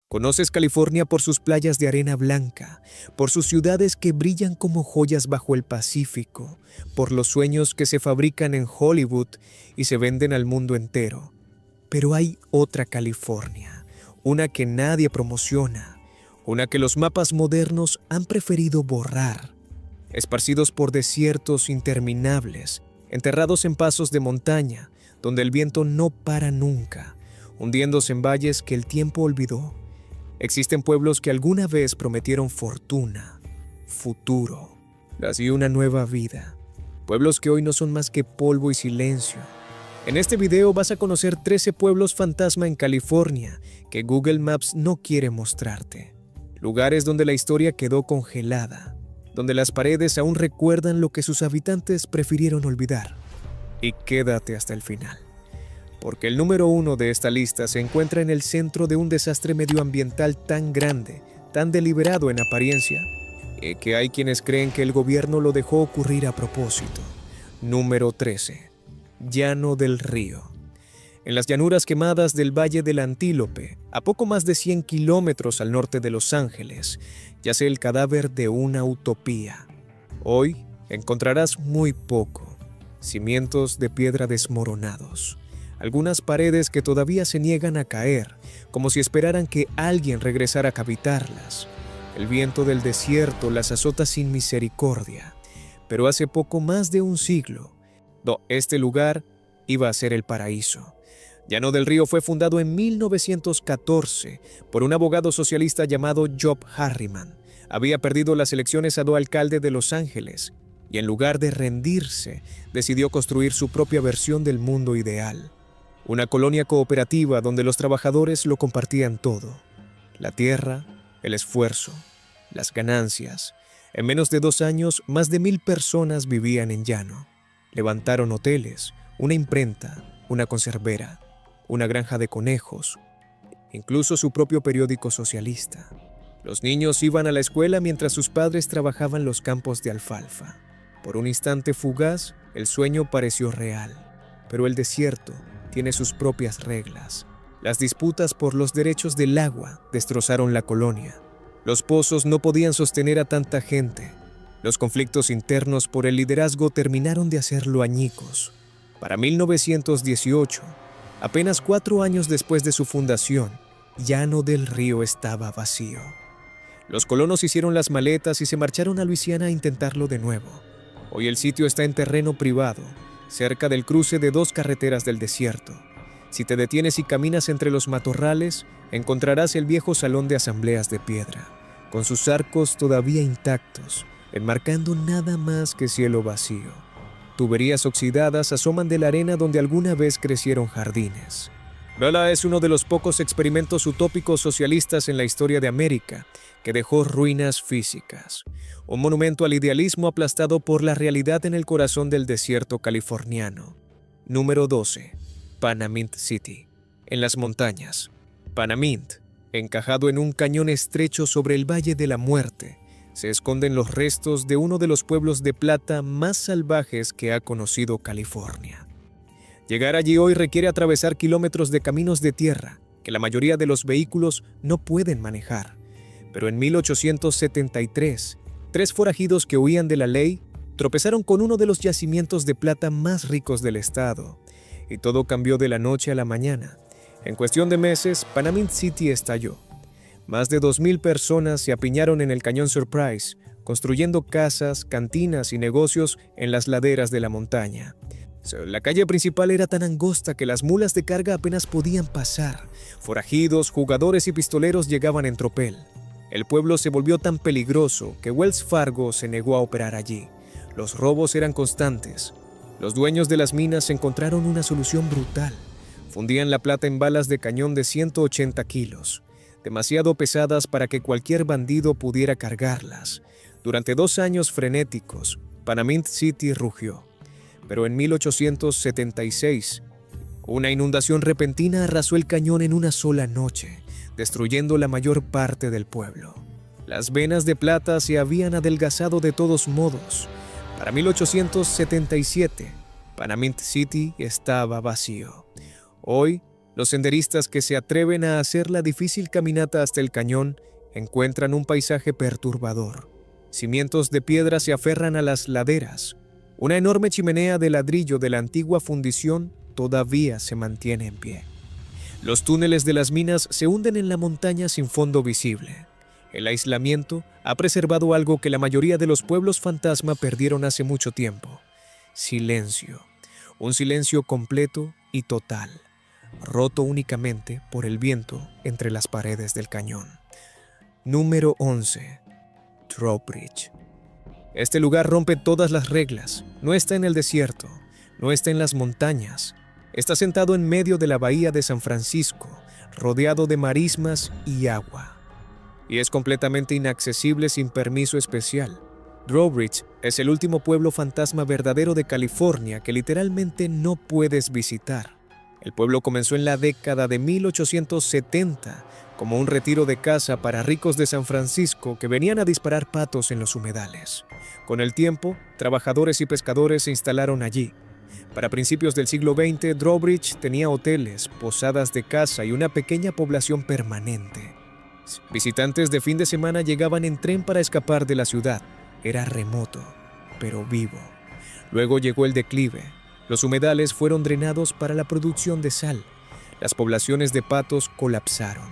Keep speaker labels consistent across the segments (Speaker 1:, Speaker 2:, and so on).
Speaker 1: Conoces California por sus playas de arena blanca, por sus ciudades que brillan como joyas bajo el Pacífico, por los sueños que se fabrican en Hollywood y se venden al mundo entero. Pero hay otra California, una que nadie promociona, una que los mapas modernos han preferido borrar. Esparcidos por desiertos interminables, enterrados en pasos de montaña, donde el viento no para nunca, hundiéndose en valles que el tiempo olvidó. Existen pueblos que alguna vez prometieron fortuna, futuro, y una nueva vida. Pueblos que hoy no son más que polvo y silencio. En este video vas a conocer 13 pueblos fantasma en California que Google Maps no quiere mostrarte. Lugares donde la historia quedó congelada, donde las paredes aún recuerdan lo que sus habitantes prefirieron olvidar. Y quédate hasta el final, porque el número 1 de esta lista se encuentra en el centro de un desastre medioambiental tan grande, tan deliberado en apariencia, que hay quienes creen que el gobierno lo dejó ocurrir a propósito. Número 13. Llano del Río. En las llanuras quemadas del Valle del Antílope, a poco más de 100 kilómetros al norte de Los Ángeles, yace el cadáver de una utopía. Hoy encontrarás muy poco: cimientos de piedra desmoronados, algunas paredes que todavía se niegan a caer, como si esperaran que alguien regresara a habitarlas. El viento del desierto las azota sin misericordia, pero hace poco más de un siglo, este lugar iba a ser el paraíso. Llano del Río fue fundado en 1914 por un abogado socialista llamado Job Harriman. Había perdido las elecciones a alcalde de Los Ángeles y en lugar de rendirse, decidió construir su propia versión del mundo ideal. Una colonia cooperativa donde los trabajadores lo compartían todo: la tierra, el esfuerzo, las ganancias. En menos de 2 años, más de 1,000 personas vivían en Llano. Levantaron hoteles, una imprenta, una conservera, una granja de conejos, incluso su propio periódico socialista. Los niños iban a la escuela mientras sus padres trabajaban los campos de alfalfa. Por un instante fugaz, el sueño pareció real, pero el desierto tiene sus propias reglas. Las disputas por los derechos del agua destrozaron la colonia. Los pozos no podían sostener a tanta gente. Los conflictos internos por el liderazgo terminaron de hacerlo añicos. Para 1918, apenas 4 años después de su fundación, Llano del Río estaba vacío. Los colonos hicieron las maletas y se marcharon a Luisiana a intentarlo de nuevo. Hoy el sitio está en terreno privado, cerca del cruce de 2 carreteras del desierto. Si te detienes y caminas entre los matorrales, encontrarás el viejo salón de asambleas de piedra, con sus arcos todavía intactos, enmarcando nada más que cielo vacío. Tuberías oxidadas asoman de la arena donde alguna vez crecieron jardines. Bella es uno de los pocos experimentos utópicos socialistas en la historia de América que dejó ruinas físicas. Un monumento al idealismo aplastado por la realidad en el corazón del desierto californiano. Número 12. Panamint City. En las montañas. Panamint, encajado en un cañón estrecho sobre el Valle de la Muerte, se esconden los restos de uno de los pueblos de plata más salvajes que ha conocido California. Llegar allí hoy requiere atravesar kilómetros de caminos de tierra que la mayoría de los vehículos no pueden manejar. Pero en 1873, 3 forajidos que huían de la ley tropezaron con uno de los yacimientos de plata más ricos del estado, y todo cambió de la noche a la mañana. En cuestión de meses, Panamint City estalló. Más de 2,000 personas se apiñaron en el Cañón Surprise, construyendo casas, cantinas y negocios en las laderas de la montaña. La calle principal era tan angosta que las mulas de carga apenas podían pasar. Forajidos, jugadores y pistoleros llegaban en tropel. El pueblo se volvió tan peligroso que Wells Fargo se negó a operar allí. Los robos eran constantes. Los dueños de las minas encontraron una solución brutal. Fundían la plata en balas de cañón de 180 kilos, demasiado pesadas para que cualquier bandido pudiera cargarlas. Durante 2 años frenéticos, Panamint City rugió. Pero en 1876, una inundación repentina arrasó el cañón en una sola noche, destruyendo la mayor parte del pueblo. Las venas de plata se habían adelgazado de todos modos. Para 1877, Panamint City estaba vacío. Hoy, Los senderistas que se atreven a hacer la difícil caminata hasta el cañón encuentran un paisaje perturbador. Cimientos de piedra se aferran a las laderas. Una enorme chimenea de ladrillo de la antigua fundición todavía se mantiene en pie. Los túneles de las minas se hunden en la montaña sin fondo visible. El aislamiento ha preservado algo que la mayoría de los pueblos fantasma perdieron hace mucho tiempo: silencio. Un silencio completo y total, roto únicamente por el viento entre las paredes del cañón. Número 11. Drawbridge. Este lugar rompe todas las reglas. No está en el desierto, no está en las montañas. Está sentado en medio de la bahía de San Francisco, rodeado de marismas y agua. Y es completamente inaccesible sin permiso especial. Drawbridge es el último pueblo fantasma verdadero de California que literalmente no puedes visitar. El pueblo comenzó en la década de 1870 como un retiro de caza para ricos de San Francisco que venían a disparar patos en los humedales. Con el tiempo, trabajadores y pescadores se instalaron allí. Para principios del siglo XX, Drawbridge tenía hoteles, posadas de caza y una pequeña población permanente. Visitantes de fin de semana llegaban en tren para escapar de la ciudad. Era remoto, pero vivo. Luego llegó el declive. Los humedales fueron drenados para la producción de sal. Las poblaciones de patos colapsaron.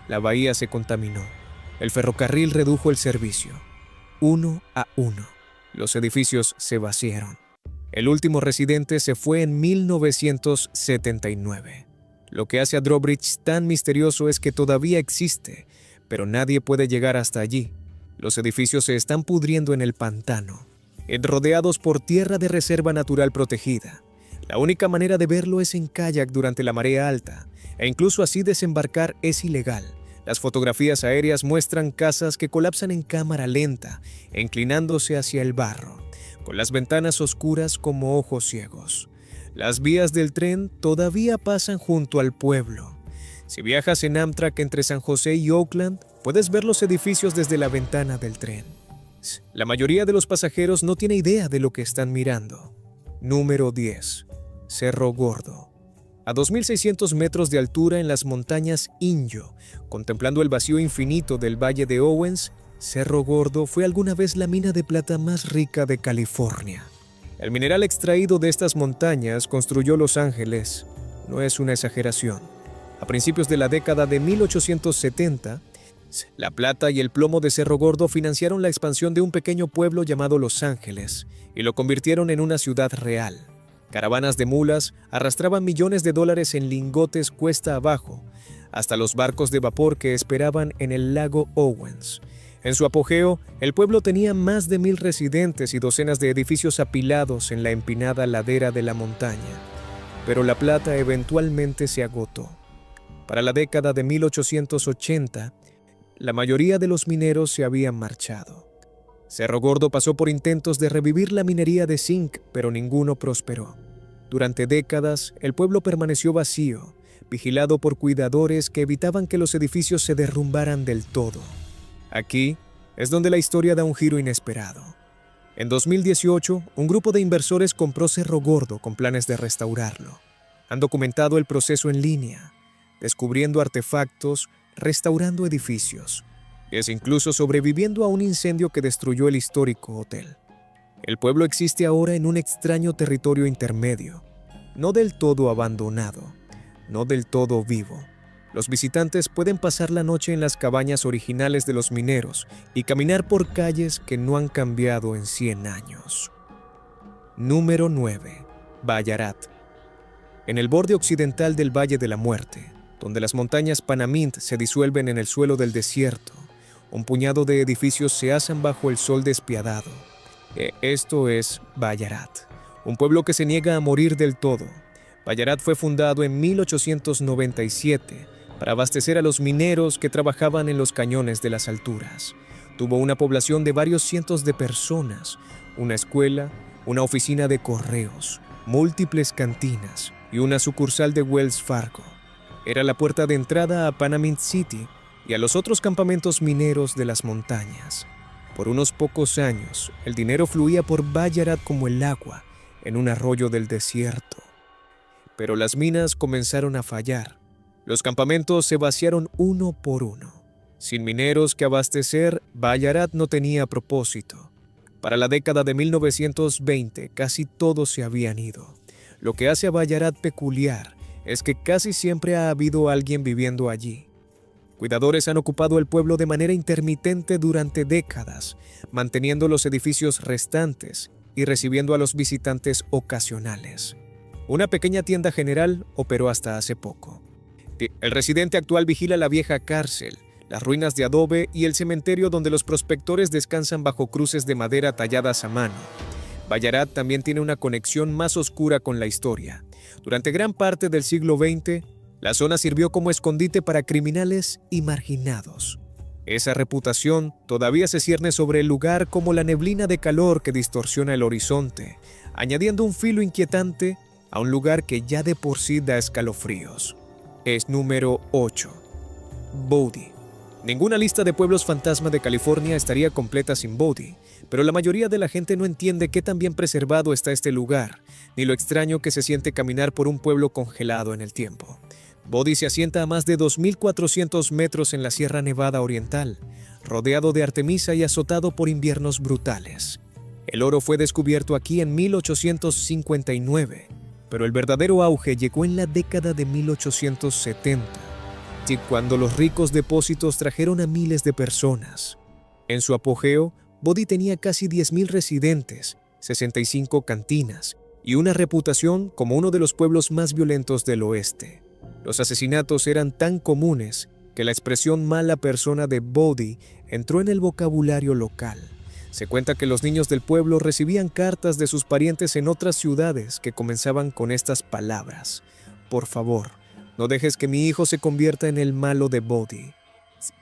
Speaker 1: La bahía se contaminó. El ferrocarril redujo el servicio. 1 a 1. Los edificios se vaciaron. El último residente se fue en 1979. Lo que hace a Drawbridge tan misterioso es que todavía existe, pero nadie puede llegar hasta allí. Los edificios se están pudriendo en el pantano, rodeados por tierra de reserva natural protegida. La única manera de verlo es en kayak durante la marea alta, e incluso así desembarcar es ilegal. Las fotografías aéreas muestran casas que colapsan en cámara lenta, inclinándose hacia el barro, con las ventanas oscuras como ojos ciegos. Las vías del tren todavía pasan junto al pueblo. Si viajas en Amtrak entre San José y Oakland, puedes ver los edificios desde la ventana del tren. La mayoría de los pasajeros no tiene idea de lo que están mirando. Número 10. Cerro Gordo. A 2.600 metros de altura en las montañas Inyo, contemplando el vacío infinito del Valle de Owens, Cerro Gordo fue alguna vez la mina de plata más rica de California. El mineral extraído de estas montañas construyó Los Ángeles. No es una exageración. A principios de la década de 1870, la plata y el plomo de Cerro Gordo financiaron la expansión de un pequeño pueblo llamado Los Ángeles y lo convirtieron en una ciudad real. Caravanas de mulas arrastraban millones de dólares en lingotes cuesta abajo, hasta los barcos de vapor que esperaban en el lago Owens. En su apogeo, el pueblo tenía más de 1,000 residentes y docenas de edificios apilados en la empinada ladera de la montaña. Pero la plata eventualmente se agotó. Para la década de 1880, la mayoría de los mineros se habían marchado. Cerro Gordo pasó por intentos de revivir la minería de zinc, pero ninguno prosperó. Durante décadas, el pueblo permaneció vacío, vigilado por cuidadores que evitaban que los edificios se derrumbaran del todo. Aquí es donde la historia da un giro inesperado. En 2018, un grupo de inversores compró Cerro Gordo con planes de restaurarlo. Han documentado el proceso en línea, descubriendo artefactos, restaurando edificios, incluso sobreviviendo a un incendio que destruyó el histórico hotel. El pueblo existe ahora en un extraño territorio intermedio, no del todo abandonado, no del todo vivo. Los visitantes pueden pasar la noche en las cabañas originales de los mineros y caminar por calles que no han cambiado en 100 años. Número 9. Ballarat. En el borde occidental del Valle de la Muerte, donde las montañas Panamint se disuelven en el suelo del desierto, un puñado de edificios se asan bajo el sol despiadado. Esto es Ballarat, un pueblo que se niega a morir del todo. Ballarat fue fundado en 1897 para abastecer a los mineros que trabajaban en los cañones de las alturas. Tuvo una población de varios cientos de personas, una escuela, una oficina de correos, múltiples cantinas y una sucursal de Wells Fargo. Era la puerta de entrada a Panamint City y a los otros campamentos mineros de las montañas. Por unos pocos años, el dinero fluía por Ballarat como el agua en un arroyo del desierto. Pero las minas comenzaron a fallar. Los campamentos se vaciaron uno por uno. Sin mineros que abastecer, Ballarat no tenía propósito. Para la década de 1920, casi todos se habían ido. Lo que hace a Ballarat peculiar es que casi siempre ha habido alguien viviendo allí. Cuidadores han ocupado el pueblo de manera intermitente durante décadas, manteniendo los edificios restantes y recibiendo a los visitantes ocasionales. Una pequeña tienda general operó hasta hace poco. El residente actual vigila la vieja cárcel, las ruinas de adobe y el cementerio donde los prospectores descansan bajo cruces de madera talladas a mano. Ballarat también tiene una conexión más oscura con la historia. Durante gran parte del siglo XX, la zona sirvió como escondite para criminales y marginados. Esa reputación todavía se cierne sobre el lugar como la neblina de calor que distorsiona el horizonte, añadiendo un filo inquietante a un lugar que ya de por sí da escalofríos. Es número 8. Bodie. Ninguna lista de pueblos fantasma de California estaría completa sin Bodie, pero la mayoría de la gente no entiende qué tan bien preservado está este lugar, ni lo extraño que se siente caminar por un pueblo congelado en el tiempo. Bodie se asienta a más de 2.400 metros en la Sierra Nevada Oriental, rodeado de artemisa y azotado por inviernos brutales. El oro fue descubierto aquí en 1859, pero el verdadero auge llegó en la década de 1870, y cuando los ricos depósitos trajeron a miles de personas. En su apogeo, Bodie tenía casi 10.000 residentes, 65 cantinas y una reputación como uno de los pueblos más violentos del oeste. Los asesinatos eran tan comunes que la expresión mala persona de Bodie entró en el vocabulario local. Se cuenta que los niños del pueblo recibían cartas de sus parientes en otras ciudades que comenzaban con estas palabras: por favor, no dejes que mi hijo se convierta en el malo de Bodie.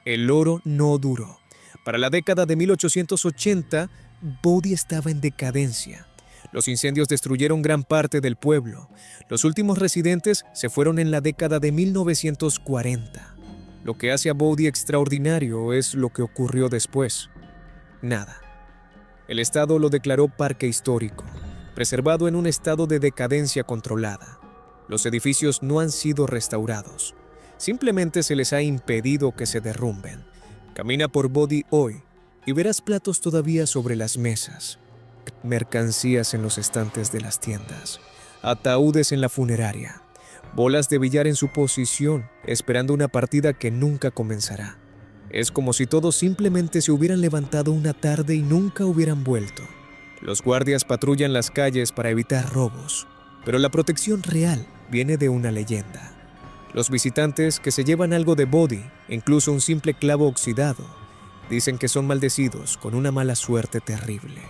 Speaker 1: El oro no duró. Para la década de 1880, Bodie estaba en decadencia. Los incendios destruyeron gran parte del pueblo. Los últimos residentes se fueron en la década de 1940. Lo que hace a Bodie extraordinario es lo que ocurrió después. Nada. El Estado lo declaró parque histórico, preservado en un estado de decadencia controlada. Los edificios no han sido restaurados. Simplemente se les ha impedido que se derrumben. Camina por Bodie hoy y verás platos todavía sobre las mesas, mercancías en los estantes de las tiendas, ataúdes en la funeraria, bolas de billar en su posición, esperando una partida que nunca comenzará. Es como si todos simplemente se hubieran levantado una tarde y nunca hubieran vuelto. Los guardias patrullan las calles para evitar robos, pero la protección real viene de una leyenda. Los visitantes que se llevan algo de Bodie, incluso un simple clavo oxidado, dicen que son maldecidos con una mala suerte terrible.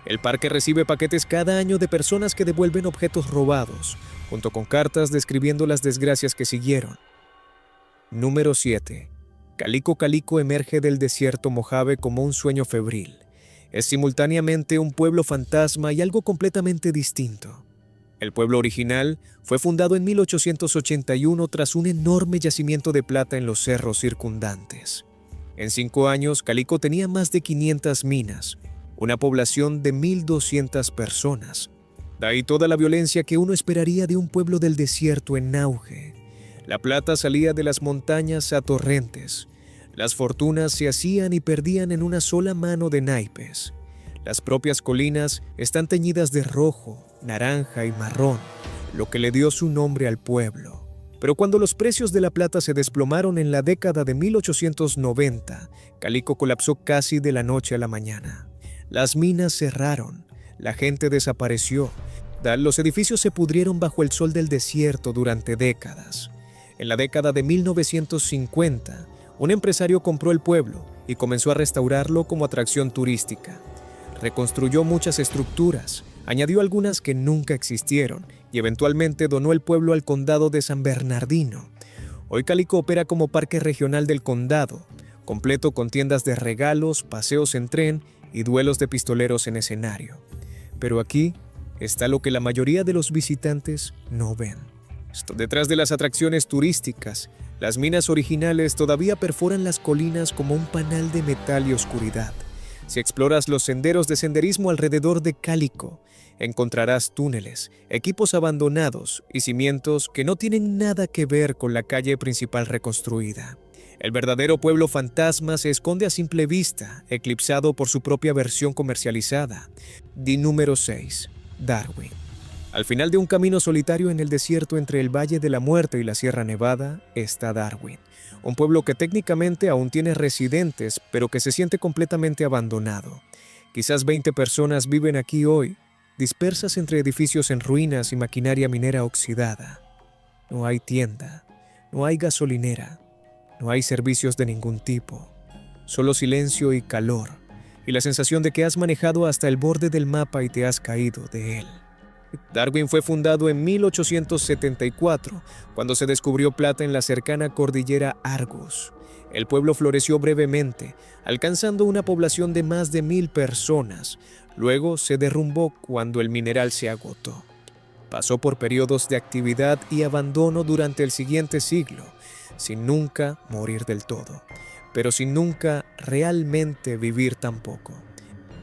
Speaker 1: El parque recibe paquetes cada año de personas que devuelven objetos robados, junto con cartas describiendo las desgracias que siguieron. Número 7. Calico Calico emerge del desierto Mojave como un sueño febril. Es simultáneamente un pueblo fantasma y algo completamente distinto. El pueblo original fue fundado en 1881 tras un enorme yacimiento de plata en los cerros circundantes. En 5 años, Calico tenía más de 500 minas, una población de 1.200 personas. De ahí toda la violencia que uno esperaría de un pueblo del desierto en auge. La plata salía de las montañas a torrentes. Las fortunas se hacían y perdían en una sola mano de naipes. Las propias colinas están teñidas de rojo, naranja y marrón, lo que le dio su nombre al pueblo. Pero cuando los precios de la plata se desplomaron en la década de 1890, Calico colapsó casi de la noche a la mañana. Las minas cerraron, la gente desapareció, los edificios se pudrieron bajo el sol del desierto durante décadas. En la década de 1950, un empresario compró el pueblo y comenzó a restaurarlo como atracción turística. Reconstruyó muchas estructuras, añadió algunas que nunca existieron y eventualmente donó el pueblo al condado de San Bernardino. Hoy Calico opera como parque regional del condado, completo con tiendas de regalos, paseos en tren y duelos de pistoleros en escenario. Pero aquí está lo que la mayoría de los visitantes no ven. Detrás de las atracciones turísticas, las minas originales todavía perforan las colinas como un panal de metal y oscuridad. Si exploras los senderos de senderismo alrededor de Calico, encontrarás túneles, equipos abandonados y cimientos que no tienen nada que ver con la calle principal reconstruida. El verdadero pueblo fantasma se esconde a simple vista, eclipsado por su propia versión comercializada. Número 6. Darwin. Al final de un camino solitario en el desierto entre el Valle de la Muerte y la Sierra Nevada está Darwin, un pueblo que técnicamente aún tiene residentes, pero que se siente completamente abandonado. Quizás 20 personas viven aquí hoy, dispersas entre edificios en ruinas y maquinaria minera oxidada. No hay tienda, no hay gasolinera, no hay servicios de ningún tipo, solo silencio y calor, y la sensación de que has manejado hasta el borde del mapa y te has caído de él. Darwin fue fundado en 1874, cuando se descubrió plata en la cercana cordillera Argus. El pueblo floreció brevemente, alcanzando una población de más de 1000 personas. Luego se derrumbó cuando el mineral se agotó. Pasó por periodos de actividad y abandono durante el siguiente siglo, sin nunca morir del todo, pero sin nunca realmente vivir tampoco.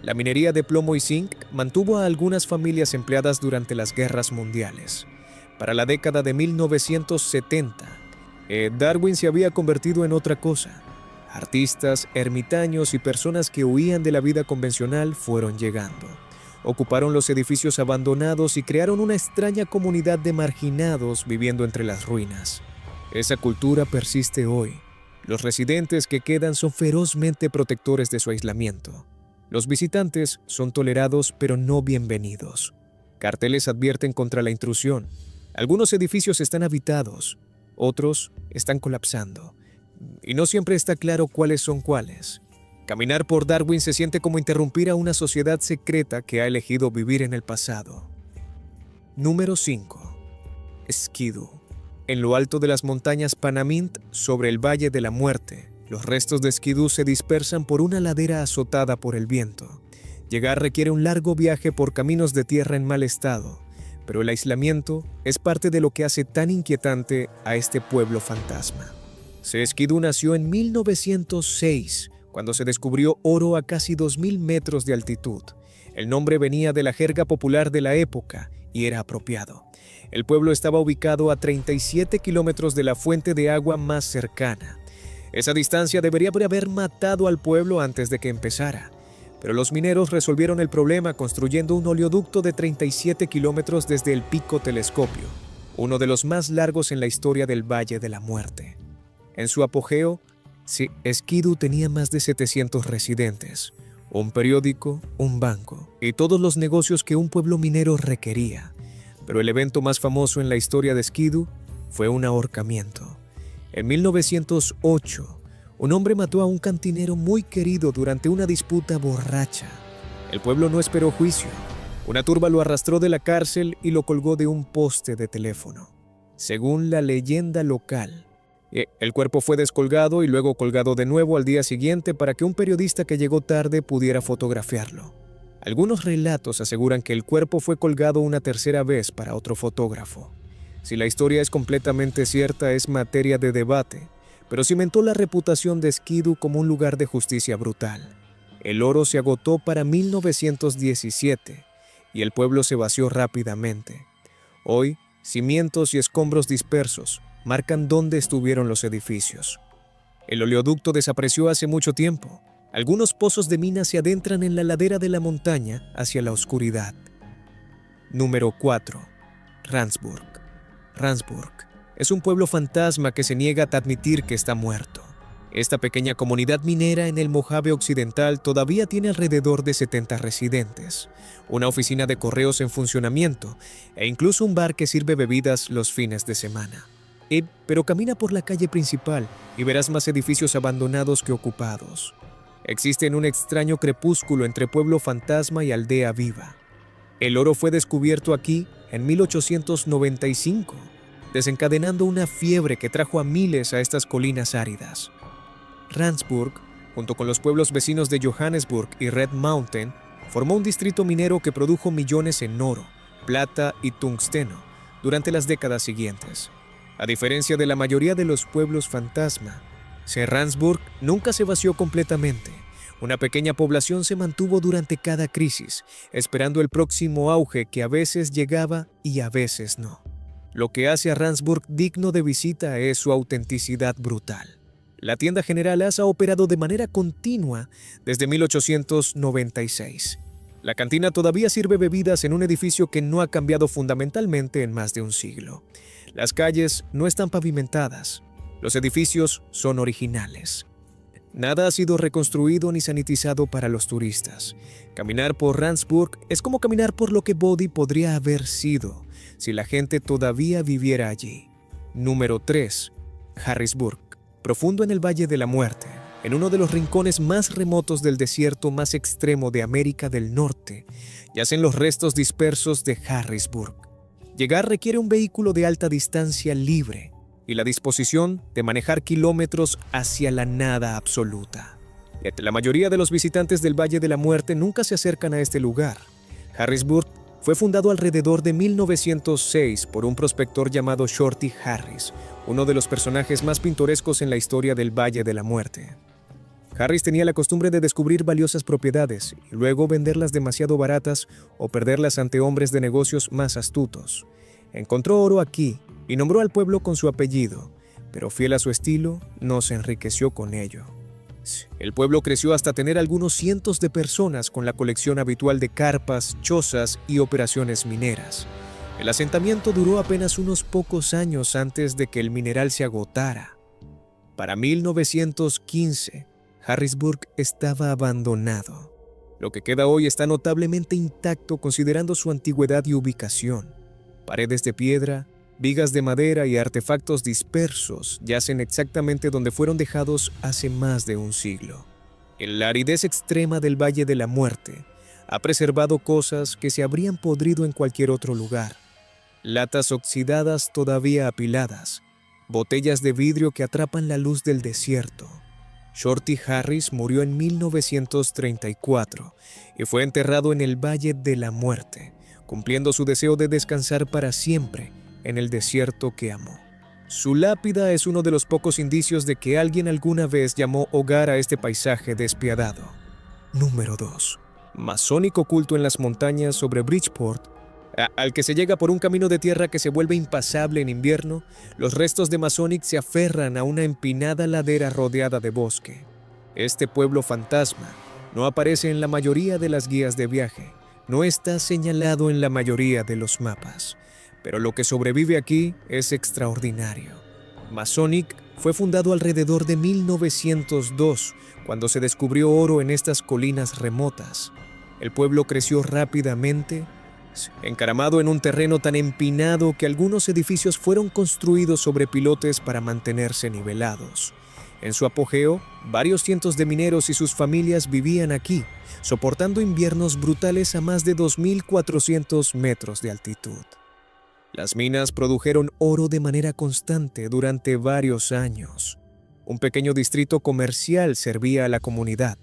Speaker 1: La minería de plomo y zinc mantuvo a algunas familias empleadas durante las guerras mundiales. Para la década de 1970, Darwin se había convertido en otra cosa. Artistas, ermitaños y personas que huían de la vida convencional fueron llegando. Ocuparon los edificios abandonados y crearon una extraña comunidad de marginados viviendo entre las ruinas. Esa cultura persiste hoy. Los residentes que quedan son ferozmente protectores de su aislamiento. Los visitantes son tolerados pero no bienvenidos. Carteles advierten contra la intrusión. Algunos edificios están habitados, otros están colapsando. Y no siempre está claro cuáles son cuáles. Caminar por Darwin se siente como interrumpir a una sociedad secreta que ha elegido vivir en el pasado. Número 5. Skidoo. En lo alto de las montañas Panamint, sobre el Valle de la Muerte, los restos de Skidoo se dispersan por una ladera azotada por el viento. Llegar requiere un largo viaje por caminos de tierra en mal estado, pero el aislamiento es parte de lo que hace tan inquietante a este pueblo fantasma. Skidoo nació en 1906, cuando se descubrió oro a casi 2000 metros de altitud. El nombre venía de la jerga popular de la época y era apropiado. El pueblo estaba ubicado a 37 kilómetros de la fuente de agua más cercana. Esa distancia debería haber matado al pueblo antes de que empezara, pero los mineros resolvieron el problema construyendo un oleoducto de 37 kilómetros desde el Pico Telescopio, uno de los más largos en la historia del Valle de la Muerte. En su apogeo, Skidoo tenía más de 700 residentes, un periódico, un banco y todos los negocios que un pueblo minero requería. Pero el evento más famoso en la historia de Skidoo fue un ahorcamiento. En 1908, un hombre mató a un cantinero muy querido durante una disputa borracha. El pueblo no esperó juicio. Una turba lo arrastró de la cárcel y lo colgó de un poste de teléfono. Según la leyenda local, el cuerpo fue descolgado y luego colgado de nuevo al día siguiente para que un periodista que llegó tarde pudiera fotografiarlo. Algunos relatos aseguran que el cuerpo fue colgado una tercera vez para otro fotógrafo. Si la historia es completamente cierta, es materia de debate, pero cimentó la reputación de Skidoo como un lugar de justicia brutal. El oro se agotó para 1917 y el pueblo se vació rápidamente. Hoy, cimientos y escombros dispersos marcan dónde estuvieron los edificios. El oleoducto desapareció hace mucho tiempo. Algunos pozos de mina se adentran en la ladera de la montaña hacia la oscuridad. Número 4. Randsburg. Randsburg es un pueblo fantasma que se niega a admitir que está muerto. Esta pequeña comunidad minera en el Mojave Occidental todavía tiene alrededor de 70 residentes, una oficina de correos en funcionamiento e incluso un bar que sirve bebidas los fines de semana. Pero camina por la calle principal y verás más edificios abandonados que ocupados. Existe un extraño crepúsculo entre pueblo fantasma y aldea viva. El oro fue descubierto aquí en 1895, desencadenando una fiebre que trajo a miles a estas colinas áridas. Randsburg, junto con los pueblos vecinos de Johannesburg y Red Mountain, formó un distrito minero que produjo millones en oro, plata y tungsteno durante las décadas siguientes. A diferencia de la mayoría de los pueblos fantasma, Randsburg nunca se vació completamente. Una pequeña población se mantuvo durante cada crisis, esperando el próximo auge que a veces llegaba y a veces no. Lo que hace a Randsburg digno de visita es su autenticidad brutal. La tienda General Asa ha operado de manera continua desde 1896. La cantina todavía sirve bebidas en un edificio que no ha cambiado fundamentalmente en más de un siglo. Las calles no están pavimentadas. Los edificios son originales. Nada ha sido reconstruido ni sanitizado para los turistas. Caminar por Randsburg es como caminar por lo que Bodø podría haber sido si la gente todavía viviera allí. Número 3. Harrisburg. Profundo en el Valle de la Muerte, en uno de los rincones más remotos del desierto más extremo de América del Norte, yacen los restos dispersos de Harrisburg. Llegar requiere un vehículo de alta distancia libre y la disposición de manejar kilómetros hacia la nada absoluta. La mayoría de los visitantes del Valle de la Muerte nunca se acercan a este lugar. Harrisburg fue fundado alrededor de 1906 por un prospector llamado Shorty Harris, uno de los personajes más pintorescos en la historia del Valle de la Muerte. Harris tenía la costumbre de descubrir valiosas propiedades y luego venderlas demasiado baratas o perderlas ante hombres de negocios más astutos. Encontró oro aquí y nombró al pueblo con su apellido, pero fiel a su estilo, no se enriqueció con ello. El pueblo creció hasta tener algunos cientos de personas con la colección habitual de carpas, chozas y operaciones mineras. El asentamiento duró apenas unos pocos años antes de que el mineral se agotara. Para 1915, Harrisburg estaba abandonado. Lo que queda hoy está notablemente intacto considerando su antigüedad y ubicación. Paredes de piedra, vigas de madera y artefactos dispersos yacen exactamente donde fueron dejados hace más de un siglo. En la aridez extrema del Valle de la Muerte, ha preservado cosas que se habrían podrido en cualquier otro lugar. Latas oxidadas todavía apiladas, botellas de vidrio que atrapan la luz del desierto. Shorty Harris murió en 1934 y fue enterrado en el Valle de la Muerte, cumpliendo su deseo de descansar para siempre en el desierto que amó. Su lápida es uno de los pocos indicios de que alguien alguna vez llamó hogar a este paisaje despiadado. Número 2. Masónico oculto en las montañas sobre Bridgeport, al que se llega por un camino de tierra que se vuelve impasable en invierno, los restos de Masonic se aferran a una empinada ladera rodeada de bosque. Este pueblo fantasma no aparece en la mayoría de las guías de viaje, no está señalado en la mayoría de los mapas. Pero lo que sobrevive aquí es extraordinario. Masonic fue fundado alrededor de 1902, cuando se descubrió oro en estas colinas remotas. El pueblo creció rápidamente, encaramado en un terreno tan empinado que algunos edificios fueron construidos sobre pilotes para mantenerse nivelados. En su apogeo, varios cientos de mineros y sus familias vivían aquí, soportando inviernos brutales a más de 2.400 metros de altitud. Las minas produjeron oro de manera constante durante varios años. Un pequeño distrito comercial servía a la comunidad,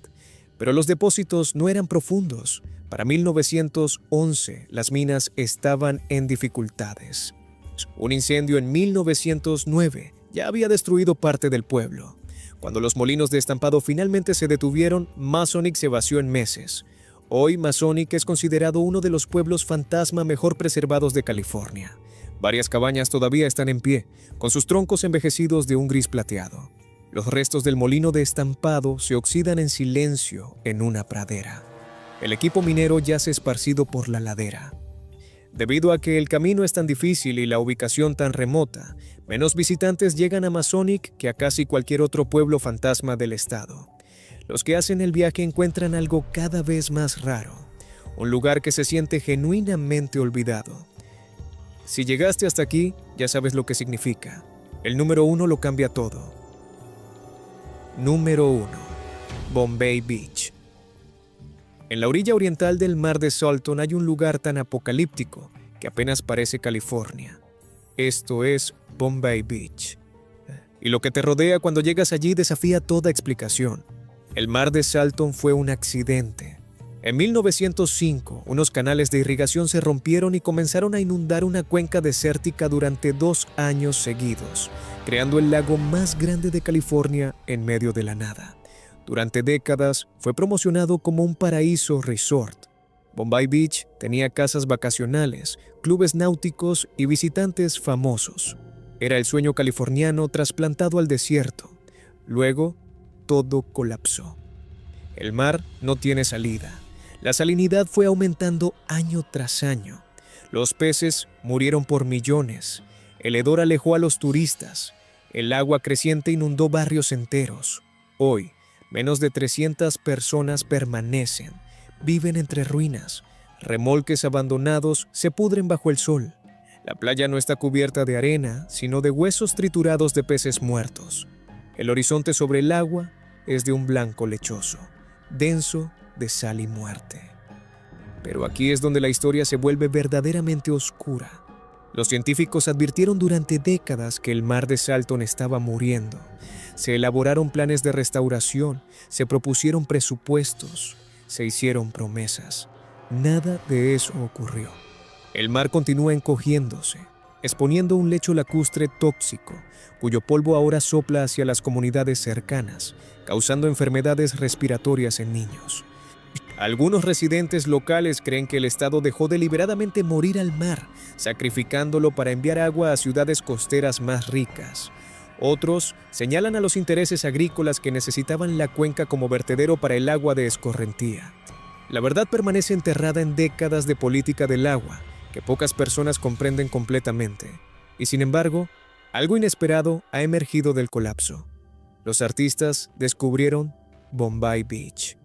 Speaker 1: pero los depósitos no eran profundos. Para 1911, las minas estaban en dificultades. Un incendio en 1909 ya había destruido parte del pueblo. Cuando los molinos de estampado finalmente se detuvieron, Masonic se vació en meses. Hoy Masonic es considerado uno de los pueblos fantasma mejor preservados de California. Varias cabañas todavía están en pie, con sus troncos envejecidos de un gris plateado. Los restos del molino de estampado se oxidan en silencio en una pradera. El equipo minero yace esparcido por la ladera. Debido a que el camino es tan difícil y la ubicación tan remota, menos visitantes llegan a Masonic que a casi cualquier otro pueblo fantasma del estado. Los que hacen el viaje encuentran algo cada vez más raro, un lugar que se siente genuinamente olvidado. Si llegaste hasta aquí, ya sabes lo que significa. El número 1 lo cambia todo. Número 1. Bombay Beach. En la orilla oriental del mar de Salton hay un lugar tan apocalíptico que apenas parece California. Esto es Bombay Beach. Y lo que te rodea cuando llegas allí desafía toda explicación. El mar de Salton fue un accidente. En 1905, unos canales de irrigación se rompieron y comenzaron a inundar una cuenca desértica durante 2 años seguidos, creando el lago más grande de California en medio de la nada. Durante décadas fue promocionado como un paraíso resort. Bombay Beach tenía casas vacacionales, clubes náuticos y visitantes famosos. Era el sueño californiano trasplantado al desierto. Luego, todo colapsó. El mar no tiene salida. La salinidad fue aumentando año tras año. Los peces murieron por millones. El hedor alejó a los turistas. El agua creciente inundó barrios enteros. Hoy, menos de 300 personas permanecen. Viven entre ruinas. Remolques abandonados se pudren bajo el sol. La playa no está cubierta de arena, sino de huesos triturados de peces muertos. El horizonte sobre el agua es de un blanco lechoso, denso de sal y muerte. Pero aquí es donde la historia se vuelve verdaderamente oscura. Los científicos advirtieron durante décadas que el mar de Salton estaba muriendo. Se elaboraron planes de restauración, se propusieron presupuestos, se hicieron promesas. Nada de eso ocurrió. El mar continúa encogiéndose, exponiendo un lecho lacustre tóxico, cuyo polvo ahora sopla hacia las comunidades cercanas, causando enfermedades respiratorias en niños. Algunos residentes locales creen que el Estado dejó deliberadamente morir al mar, sacrificándolo para enviar agua a ciudades costeras más ricas. Otros señalan a los intereses agrícolas que necesitaban la cuenca como vertedero para el agua de escorrentía. La verdad permanece enterrada en décadas de política del agua, que pocas personas comprenden completamente. Y sin embargo, algo inesperado ha emergido del colapso. Los artistas descubrieron Bombay Beach.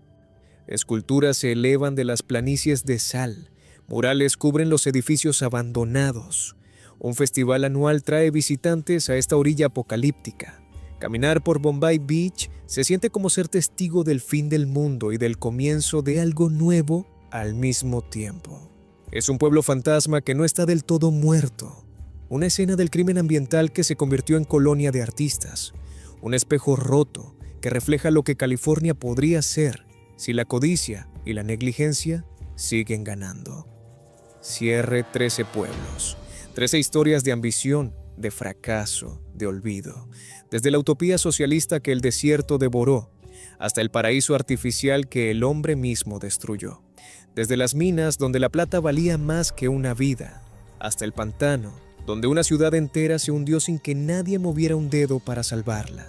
Speaker 1: Esculturas se elevan de las planicies de sal, murales cubren los edificios abandonados. Un festival anual trae visitantes a esta orilla apocalíptica. Caminar por Bombay Beach se siente como ser testigo del fin del mundo y del comienzo de algo nuevo al mismo tiempo. Es un pueblo fantasma que no está del todo muerto. Una escena del crimen ambiental que se convirtió en colonia de artistas. Un espejo roto que refleja lo que California podría ser si la codicia y la negligencia siguen ganando. Cierre 13 pueblos, 13 historias de ambición, de fracaso, de olvido. Desde la utopía socialista que el desierto devoró, hasta el paraíso artificial que el hombre mismo destruyó. Desde las minas donde la plata valía más que una vida, hasta el pantano donde una ciudad entera se hundió sin que nadie moviera un dedo para salvarla.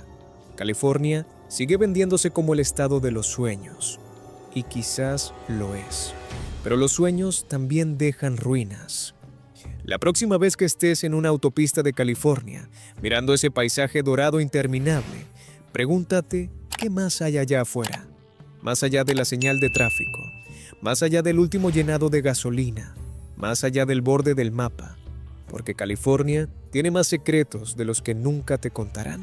Speaker 1: California sigue vendiéndose como el estado de los sueños, y quizás lo es. Pero los sueños también dejan ruinas. La próxima vez que estés en una autopista de California, mirando ese paisaje dorado interminable, pregúntate qué más hay allá afuera, más allá de la señal de tráfico, más allá del último llenado de gasolina, más allá del borde del mapa, porque California tiene más secretos de los que nunca te contarán.